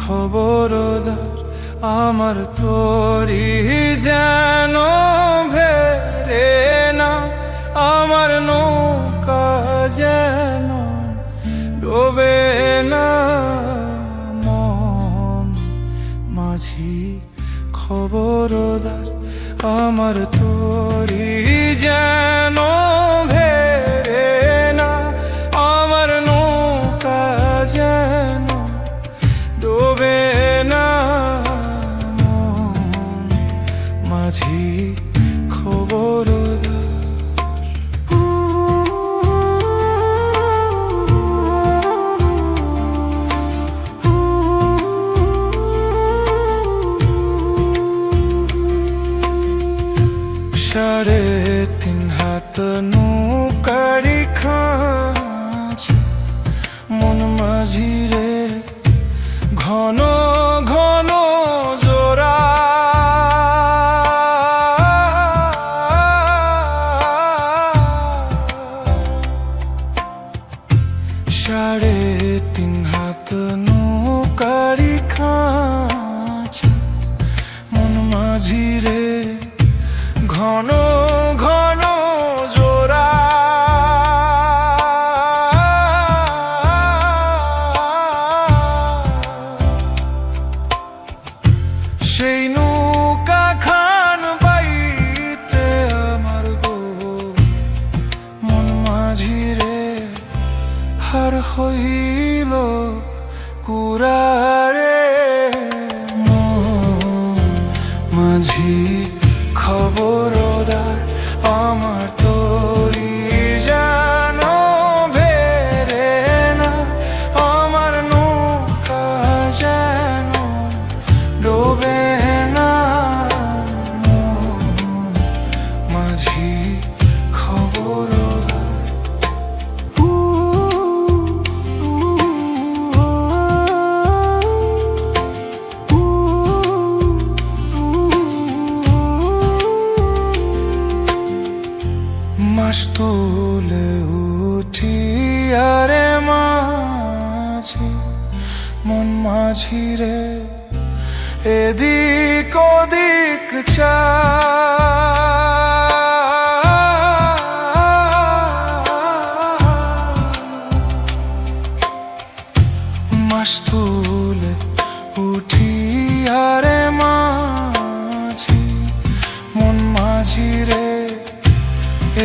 খবরদার আমার তোরি যেন ভেরে না, আমার নৌকা যেন ডোবে না। মন মাঝি খবরদার আমার তোরি যেন ভেরে না, আমার নৌকা যেন ডোবে না। মন মাঝি খবরদার। সাড়ে তিন হাত নৌকারি খাঁচা, মন মাঝি রে ঘন ঘন জোড়া। সাড়ে তিন হাত নৌকারি খাঁচা, মন মাঝি রে ঘন ঘন জোড়া। সেই নৌকা খান বাইতে আমার গো মন মাঝি রে হার হইল কুরারে। মন মাঝি খবরদার আমার তোরি যেন ভেরে না, আমার নৌকা যেন ডোবে না। মাঝি খবরদার। মাস তুলে উঠি আরে মাঝি, মন মাঝি রে এদিক ওদিক চা। মাস তুলে উঠি আরে মাঝি, মন মাঝি রে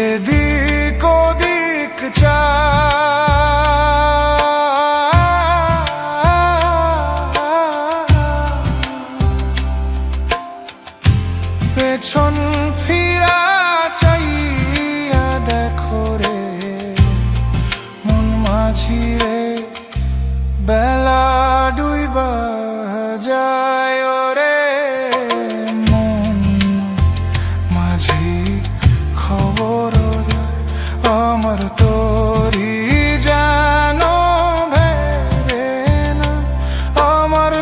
এদিক ওদিক চা। পেছন ফিরা চাইয়া দেখো রে মন মাঝি রে বেলা ডুইবা যায় রে। মন মাঝি খবরদার আমার তোরি যেন ভেরে না, আমার